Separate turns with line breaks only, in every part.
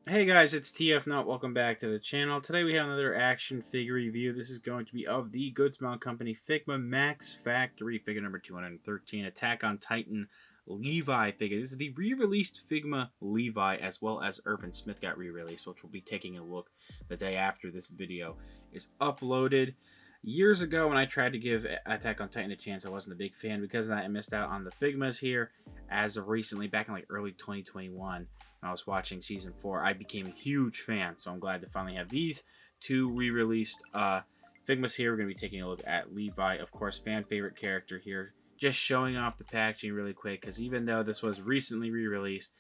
Hey guys, it's TF Not. Welcome back to the channel. Today we have another action figure review. This is going to be of the Good Smile Company Figma Max Factory figure number 213, Attack on Titan Levi figure. This is the re-released Figma Levi, as well as Irvin Smith got re-released, which we'll be taking a look the day after this video is uploaded. Years ago, when I tried to give Attack on Titan a chance, I wasn't a big fan. Because of that, I missed out on the Figmas here. As of recently, back in like early 2021, when I was watching season 4, I became a huge fan. So I'm glad to finally have these two re-released Figmas here. We're going to be taking a look at Levi, of course, fan favorite character here. Just showing off the packaging really quick, because even though this was recently re-released,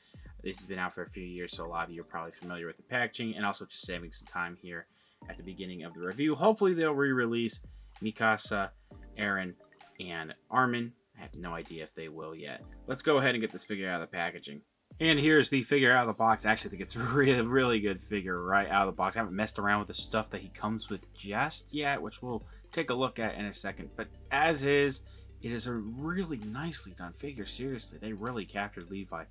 this has been out for a few years, so a lot of you are probably familiar with the packaging, and also just saving some time here at the beginning of the review. Hopefully they'll re-release Mikasa, Eren, and Armin. I have no idea if they will yet. Let's go ahead and get this figure out of the packaging. And here's the figure out of the box. I actually think it's a really good figure right out of the box. I haven't messed around with the stuff that he comes with just yet, which we'll take a look at in a second. But as is, it is a really nicely done figure. Seriously, they really captured Levi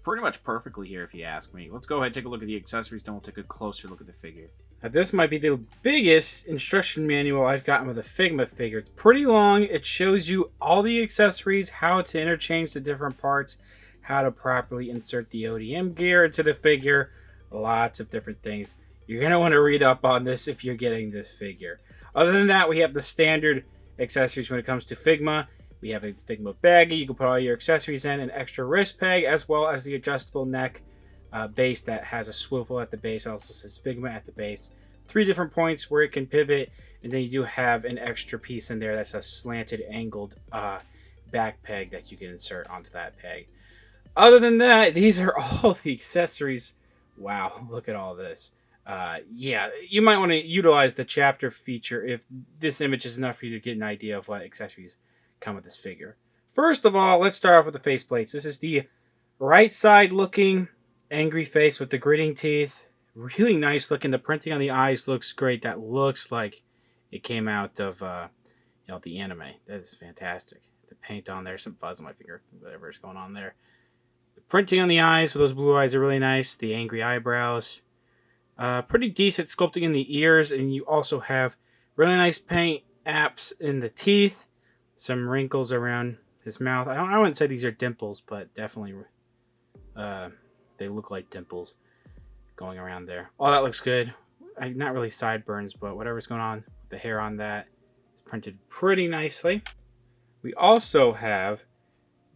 pretty much perfectly here, if you ask me. Let's go ahead and take a look at the accessories, then we'll take a closer look at the figure. Now, this might be the biggest instruction manual I've gotten with a Figma figure. It's pretty long. It shows you all the accessories, how to interchange the different parts, how to properly insert the ODM gear into the figure, lots of different things. You're going to want to read up on this if you're getting this figure. Other than that, we have the standard accessories when it comes to Figma. We have a Figma baggie. You can put all your accessories in, an extra wrist peg, as well as the adjustable neck base that has a swivel at the base. It also says Figma at the base. 3 different points where it can pivot, and then you do have an extra piece in there that's a slanted, angled back peg that you can insert onto that peg. Other than that, these are all the accessories. Wow, look at all this. Yeah, you might want to utilize the chapter feature if this image is enough for you to get an idea of what accessories come with this figure. First of all, let's start off with the face plates. This is the right side looking angry face with the gritting teeth. Really nice looking. The printing on the eyes looks great. That looks like it came out of the anime. That is fantastic. The paint on there, some fuzz on my finger, whatever is going on there. The printing on the eyes with those blue eyes are really nice. The angry eyebrows. Pretty decent sculpting in the ears, and you also have really nice paint apps in the teeth. Some wrinkles around his mouth. I wouldn't say these are dimples, but definitely they look like dimples going around there. All that looks good. Not really sideburns, but whatever's going on with the hair on that is printed pretty nicely. We also have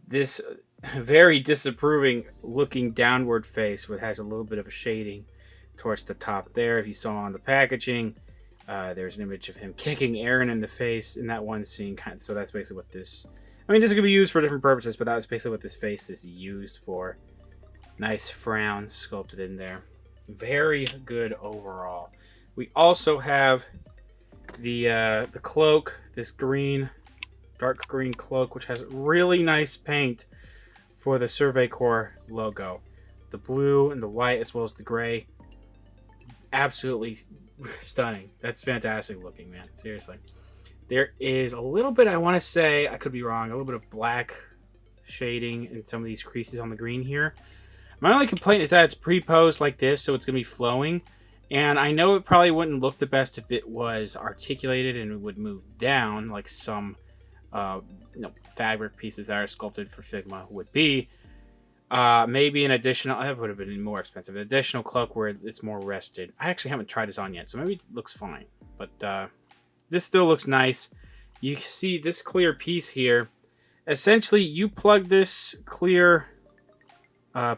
this very disapproving looking downward face, which has a little bit of a shading towards the top there. If you saw on the packaging, there's an image of him kicking Eren in the face in that one scene. So that's basically what this... I mean, this could be used for different purposes, but that was basically what this face is used for. Nice frown sculpted in there. Very good overall. We also have the cloak, this green, dark green cloak, which has really nice paint for the Survey Corps logo. The blue and the white, as well as the gray. Absolutely stunning. That's fantastic looking, man. Seriously. There is a little bit, I want to say, I could be wrong, a little bit of black shading in some of these creases on the green here. My only complaint is that it's pre-posed like this, so it's going to be flowing. And I know it probably wouldn't look the best if it was articulated and it would move down like some fabric pieces that are sculpted for Figma would be. Maybe an additional, that would have been more expensive, an additional cloak where it's more rested. I actually haven't tried this on yet, so maybe it looks fine. But this still looks nice. You see this clear piece here. Essentially, you plug this clear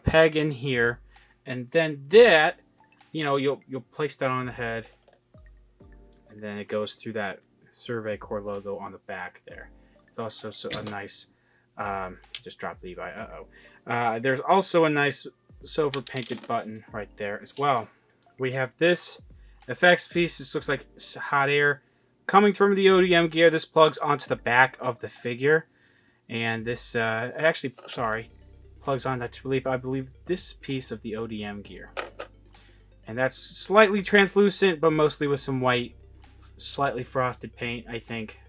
peg in here, and then that, you'll place that on the head, and then it goes through that Survey Corps logo on the back there. It's also a nice, just dropped Levi, there's also a nice silver painted button right there as well. We have this effects piece. This looks like hot air coming from the ODM gear. This plugs onto the back of the figure, and this plugs on I believe this piece of the ODM gear, and that's slightly translucent, but mostly with some white, slightly frosted paint, I think,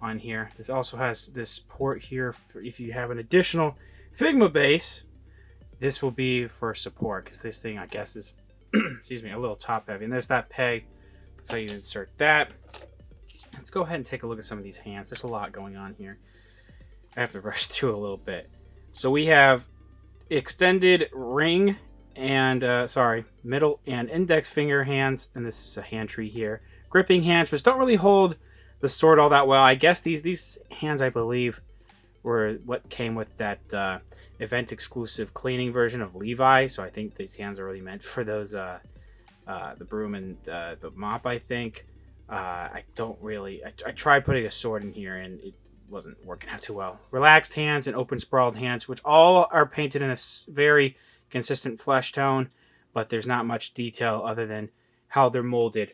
on here. This also has this port here for if you have an additional Figma base. this will be for support, because this thing, I guess, is excuse me, a little top heavy. And there's that peg. That's how you insert that. Let's go ahead and take a look at some of these hands. There's a lot going on here. I have to rush through a little bit. So we have extended ring and middle and index finger hands, and this is a hand tree here. Gripping hands, which don't really hold the sword all that well. I guess these hands, I believe, were what came with that event exclusive cleaning version of Levi. So I think these hands are really meant for those the broom and the mop, I think. I tried putting a sword in here and it wasn't working out too well. Relaxed hands and open sprawled hands, which all are painted in a very consistent flesh tone, but there's not much detail other than how they're molded,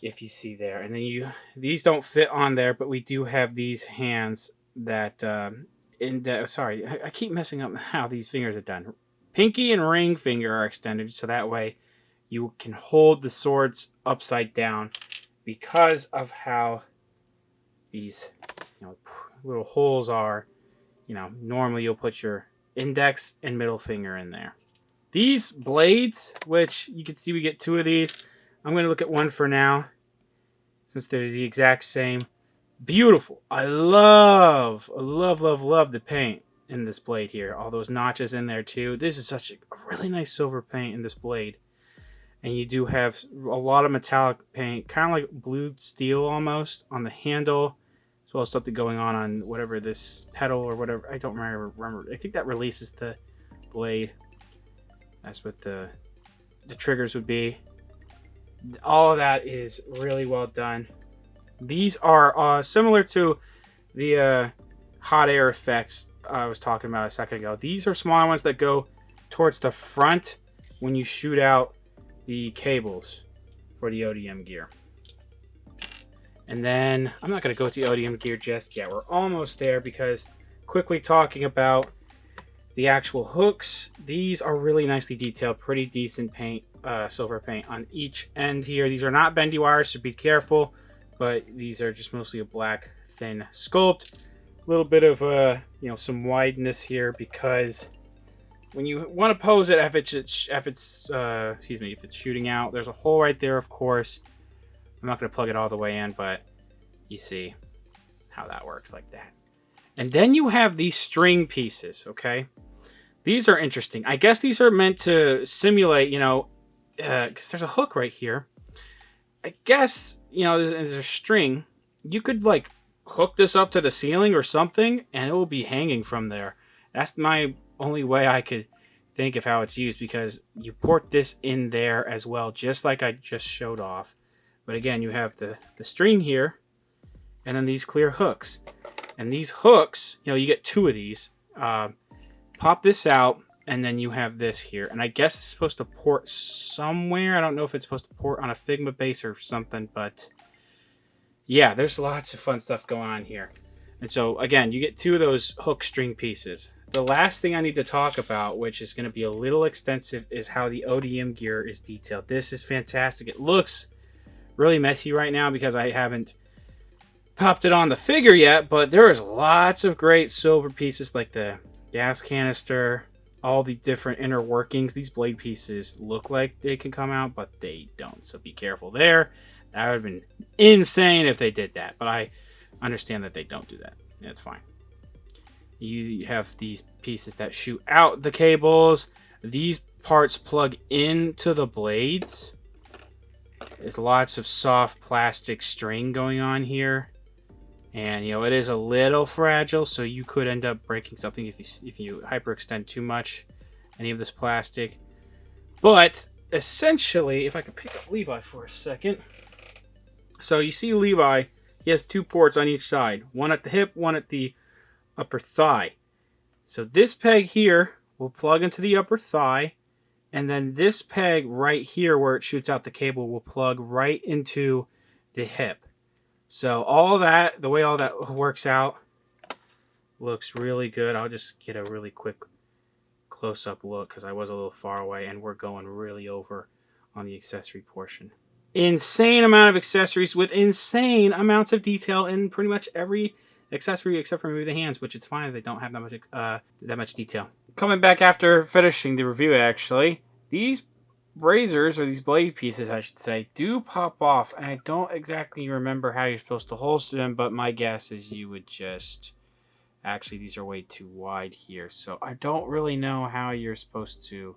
if you see there. And then these don't fit on there, but we do have these hands that I keep messing up how these fingers are done. Pinky and ring finger are extended, so that way you can hold the swords upside down, because of how these little holes are. Normally you'll put your index and middle finger in there. These blades, which you can see we get 2 of these. I'm going to look at one for now, since they're the exact same. Beautiful. I love the paint in this blade here. All those notches in there too. This is such a really nice silver paint in this blade. And you do have a lot of metallic paint, kind of like blue steel almost, on the handle, as well as something going on whatever this pedal or whatever. I don't remember. I think that releases the blade. That's what the triggers would be. All of that is really well done. These are similar to the hot air effects I was talking about a second ago. These are smaller ones that go towards the front when you shoot out the cables for the ODM gear. And then I'm not going to go to the ODM gear just yet. We're almost there, because quickly talking about the actual hooks, these are really nicely detailed, pretty decent paint, silver paint on each end here. These are not bendy wires, so be careful, but these are just mostly a black thin sculpt. A little bit of some wideness here, because when you want to pose it, if it's shooting out, there's a hole right there, of course. I'm not going to plug it all the way in, but you see how that works like that. And then you have these string pieces, okay? These are interesting. I guess these are meant to simulate, because there's a hook right here. I guess, there's a string. You could, hook this up to the ceiling or something, and it will be hanging from there. That's my only way I could think of how it's used, because you port this in there as well, just like I just showed off. But again, you have the string here, and then these clear hooks. And these hooks, you get 2 of these. Pop this out, and then you have this here. And I guess it's supposed to port somewhere. I don't know if it's supposed to port on a Figma base or something, but yeah, there's lots of fun stuff going on here. And so, again, you get 2 of those hook string pieces. The last thing I need to talk about, which is going to be a little extensive, is how the ODM gear is detailed. This is fantastic. It looks really messy right now because I haven't popped it on the figure yet, but there is lots of great silver pieces, like the gas canister, all the different inner workings. These blade pieces look like they can come out, but they don't, so be careful there. That would have been insane if they did that, but I understand that they don't do that. It's fine. You have these pieces that shoot out the cables. These parts plug into the blades. There's lots of soft plastic string going on here. And, it is a little fragile, so you could end up breaking something if you hyperextend too much any of this plastic. But, essentially, if I could pick up Levi for a second. So, you see Levi, he has 2 ports on each side. One at the hip, one at the upper thigh. So this peg here will plug into the upper thigh, and then this peg right here where it shoots out the cable will plug right into the hip. So the way all that works out looks really good. I'll just get a really quick close-up look because I was a little far away, and we're going really over on the accessory portion. Insane amount of accessories with insane amounts of detail in pretty much every accessory except for maybe the hands, which it's fine if they don't have that much detail. coming back after finishing the review, actually, these razors, or these blade pieces, I should say, do pop off, and I don't exactly remember how you're supposed to holster them, but my guess is you would just... Actually, these are way too wide here, so I don't really know how you're supposed to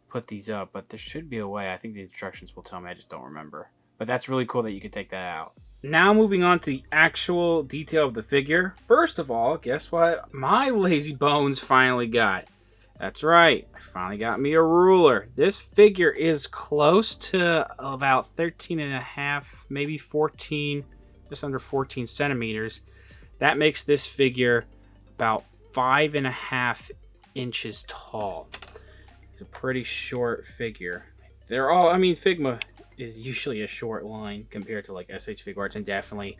put these up, but there should be a way. I think the instructions will tell me, I just don't remember. But that's really cool that you can take that out. Now moving on to the actual detail of the figure. First of all, guess what my lazy bones finally got? That's right, I finally got me a ruler. This figure is close to about 13 and a half, maybe 14, just under 14 centimeters. That makes this figure about 5.5 inches tall. It's a pretty short figure. They're all, I mean, Figma is usually a short line compared to like SH Figuarts and definitely,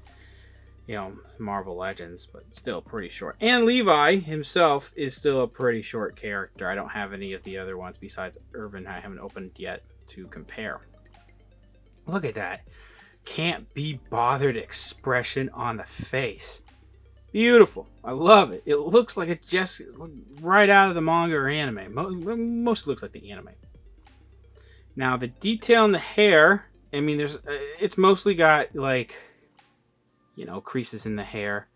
you know, Marvel Legends, but still pretty short. And Levi himself is still a pretty short character. I don't have any of the other ones besides Irvin. I haven't opened yet to compare. Look at that. Can't be bothered expression on the face. Beautiful. I love it. It looks like it just right out of the manga or anime. Mostly looks like the anime. Now the detail in the hair, I mean, it's mostly got like, you know, creases in the hair,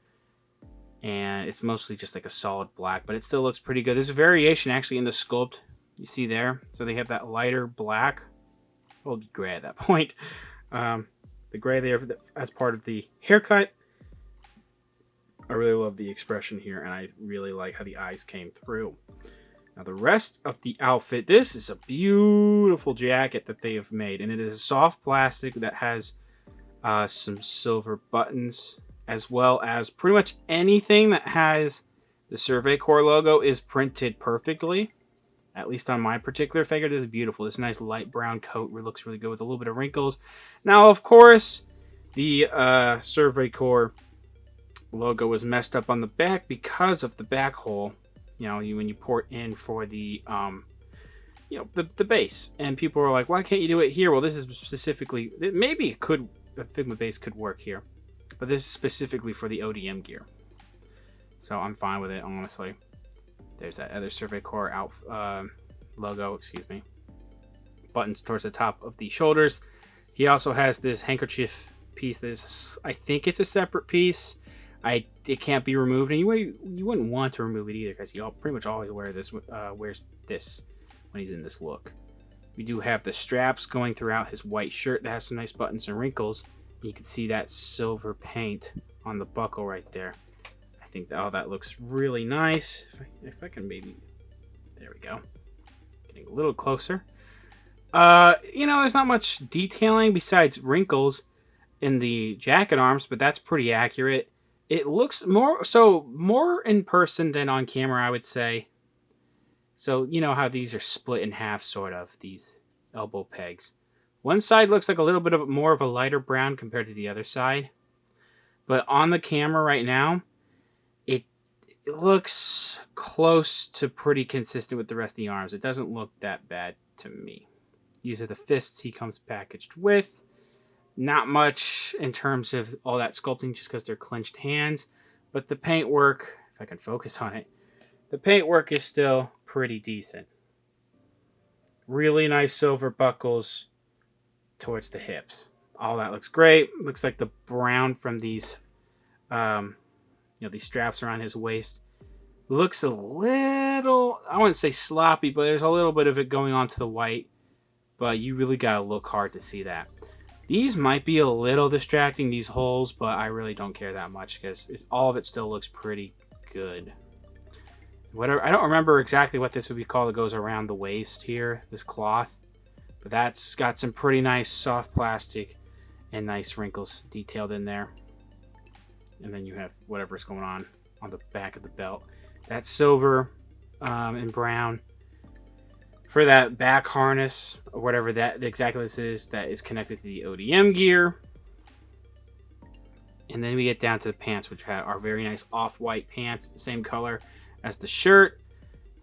and it's mostly just like a solid black, but it still looks pretty good. There's a variation actually in the sculpt. You see there, so they have that lighter black. Well, it'll be gray at that point. The gray there as part of the haircut. I really love the expression here, and I really like how the eyes came through. Now the rest of the outfit, this is a beautiful jacket that they have made, and it is soft plastic that has some silver buttons, as well as pretty much anything that has the Survey Corps logo is printed perfectly. At least on my particular figure, this is beautiful. This nice light brown coat looks really good with a little bit of wrinkles. Now, of course, the Survey Corps logo was messed up on the back because of the back hole. You know, when you port in for the you know, the base, and people were like, why can't you do it here? Well, this is specifically, maybe it could, the Figma base could work here, but this is specifically for the ODM gear, so I'm fine with it, honestly. There's that other Survey Corps logo, excuse me, buttons towards the top of the shoulders. He also has this handkerchief piece that is, I think it's a separate piece. It can't be removed, and you wouldn't want to remove it either, because he pretty much always wears this when he's in this look. We do have the straps going throughout his white shirt that has some nice buttons and wrinkles. You can see that silver paint on the buckle right there. I think that looks really nice. If I can maybe, there we go. Getting a little closer. You know, there's not much detailing besides wrinkles in the jacket arms, but that's pretty accurate. It looks more in person than on camera, I would say. So, you know how these are split in half, sort of, these elbow pegs. One side looks like a little bit of more of a lighter brown compared to the other side. But on the camera right now, it looks close to pretty consistent with the rest of the arms. It doesn't look that bad to me. These are the fists he comes packaged with. Not much in terms of all that sculpting, just because they're clenched hands. But the paintwork, if I can focus on it, the paintwork is still pretty decent. Really nice silver buckles towards the hips. All that looks great. Looks like the brown from these, these straps around his waist looks a little, I wouldn't say sloppy, but there's a little bit of it going on to the white. But you really gotta look hard to see that. These might be a little distracting, these holes, but I really don't care that much because all of it still looks pretty good. Whatever, I don't remember exactly what this would be called that goes around the waist here, this cloth. But that's got some pretty nice soft plastic and nice wrinkles detailed in there. And then you have whatever's going on the back of the belt. That's silver and brown. For that back harness, or whatever that exactly this is, that is connected to the ODM gear. And then we get down to the pants, which are very nice off-white pants, same color as the shirt.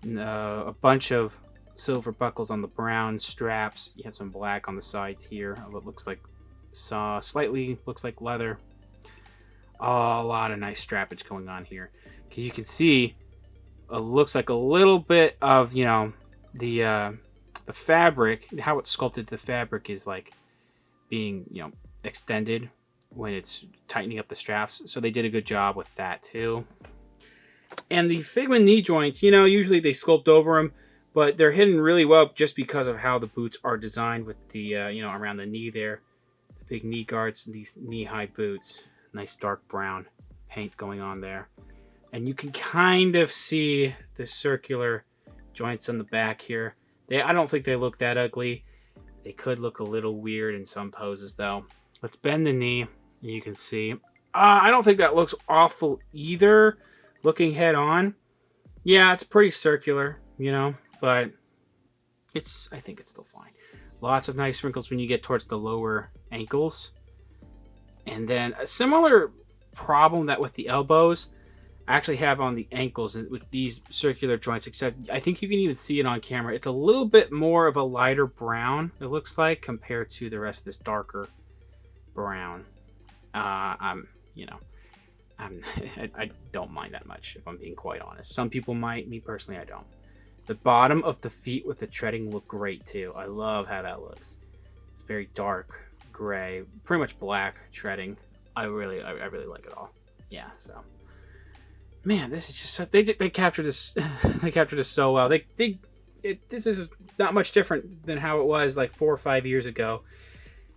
A bunch of silver buckles on the brown straps. You have some black on the sides here. What looks like slightly looks like leather. A lot of nice strappage going on here, because you can see looks like a little bit of, you know, the fabric, how it's sculpted. The fabric is like being, you know, extended when it's tightening up the straps. So they did a good job with that too. And the Figma knee joints, you know, usually they sculpt over them, but they're hidden really well just because of how the boots are designed with the, you know, around the knee there. The big knee guards, these knee-high boots. Nice dark brown paint going on there. And you can kind of see the circular joints on the back here. I don't think they look that ugly. They could look a little weird in some poses, though. Let's bend the knee, and you can see. I don't think that looks awful either, looking head on. Yeah, it's pretty circular, you know, but I think it's still fine. Lots of nice wrinkles when you get towards the lower ankles. And then a similar problem that with the elbows, I actually have on the ankles with these circular joints, except I think you can even see it on camera. It's a little bit more of a lighter brown, it looks like, compared to the rest of this darker brown. I don't mind that much, if I'm being quite honest. Some people might, me personally, I don't. The bottom of the feet with the treading look great too. I love how that looks. It's very dark gray, pretty much black treading. I really like it all. Yeah, so man, this is just so, they captured this they captured this so well. This is not much different than how it was like 4 or 5 years ago.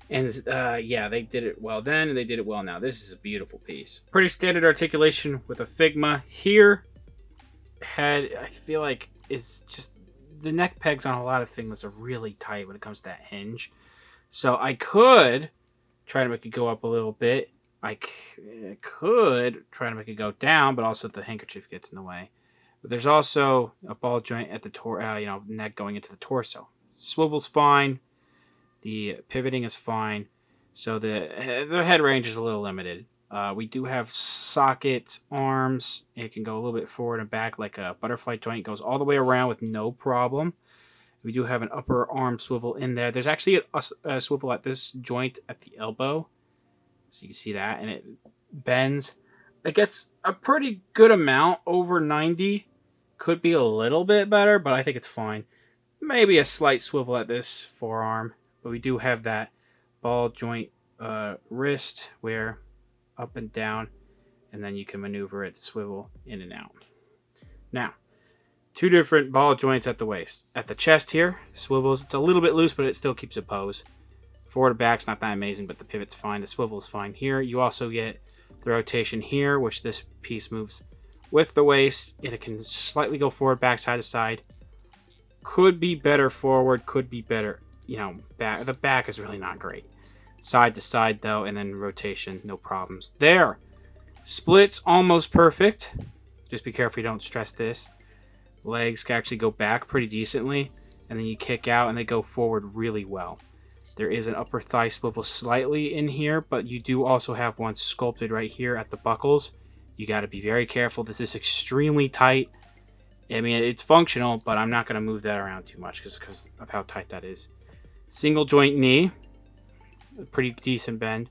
And yeah, they did it well then, and they did it well now. This is a beautiful piece. Pretty standard articulation with a Figma here. Head, I feel like, is just the neck pegs on a lot of Figmas are really tight when it comes to that hinge. So I could try to make it go up a little bit. I could try to make it go down, but also the handkerchief gets in the way. But there's also a ball joint at the neck going into the torso. Swivel's fine. The pivoting is fine. So the head range is a little limited. We do have socket arms. It can go a little bit forward and back like a butterfly joint. It goes all the way around with no problem. We do have an upper arm swivel in there. There's actually a swivel at this joint at the elbow. So you can see that. And it bends. It gets a pretty good amount, over 90. Could be a little bit better, but I think it's fine. Maybe a slight swivel at this forearm. But we do have that ball joint wrist where up and down. And then you can maneuver it to swivel in and out. Now, 2 different ball joints at the waist. At the chest here, swivels. It's a little bit loose, but it still keeps a pose. Forward to back's not that amazing, but the pivot's fine. The swivel's fine here. You also get the rotation here, which this piece moves with the waist. And it can slightly go forward, back, side to side. Could be better forward, could be better, back. The back is really not great. Side to side, though, and then rotation, no problems. There. Splits almost perfect. Just be careful you don't stress this. Legs can actually go back pretty decently, and then you kick out and they go forward really well. There is an upper thigh swivel slightly in here, but you do also have one sculpted right here at the buckles. You got to be very careful. This is extremely tight. I mean, it's functional, but I'm not going to move that around too much because of how tight that is. Single joint knee, a pretty decent bend.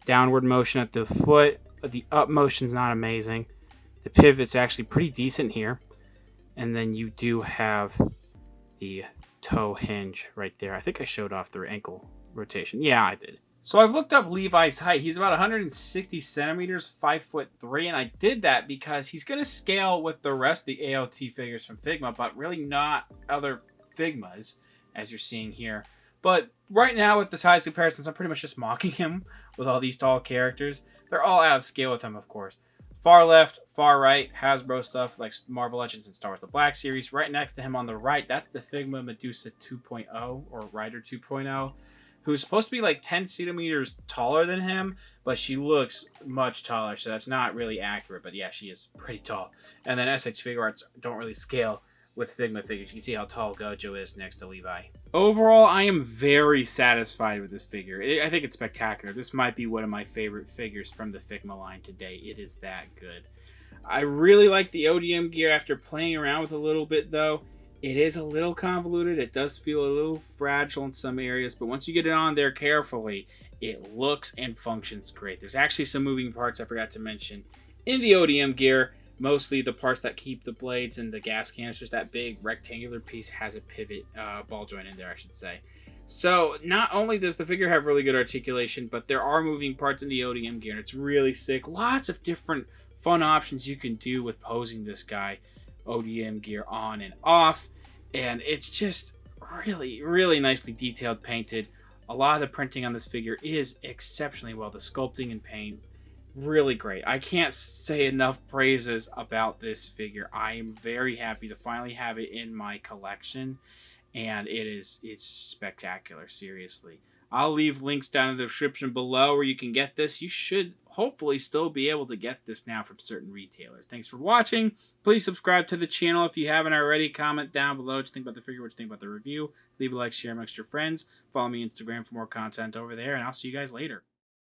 Downward motion at the foot. The up motion is not amazing. The pivot's actually pretty decent here. And then you do have the toe hinge right there. I think I showed off the ankle rotation. Yeah, I did. So I've looked up Levi's height. He's about 160 centimeters, 5'3", and I did that because he's going to scale with the rest of the ALT figures from Figma, but really not other Figmas, as you're seeing here. But right now, with the size comparisons, I'm pretty much just mocking him with all these tall characters. They're all out of scale with him, of course. Far left, far right, Hasbro stuff like Marvel Legends and Star Wars The Black Series. Right next to him on the right, that's the Figma Medusa 2.0 or Rider 2.0, who's supposed to be like 10 centimeters taller than him, but she looks much taller, so that's not really accurate. But yeah, she is pretty tall. And then SH Figure Arts don't really scale with Figma figures. You can see how tall Gojo is next to Levi. Overall, I am very satisfied with this figure. I think it's spectacular. This might be one of my favorite figures from the Figma line today. It is that good. I really like the ODM gear after playing around with it a little bit, though. It is a little convoluted. It does feel a little fragile in some areas, but once you get it on there carefully, it looks and functions great. There's actually some moving parts I forgot to mention in the ODM gear Mostly the parts that keep the blades and the gas canisters, that big rectangular piece has a pivot ball joint in there, I should say. So not only does the figure have really good articulation, but there are moving parts in the ODM gear, and it's really sick. Lots of different fun options you can do with posing this guy, ODM gear on and off, and it's just really, really nicely detailed painted. A lot of the printing on this figure is exceptionally well. The sculpting and paint, really great. I can't say enough praises about this figure. I am very happy to finally have it in my collection, and it's spectacular, seriously. I'll leave links down in the description below where you can get this. You should hopefully still be able to get this now from certain retailers. Thanks for watching. Please subscribe to the channel if you haven't already. Comment down below what you think about the figure, what you think about the review. Leave a like, share amongst your friends. Follow me on Instagram for more content over there, and I'll see you guys later.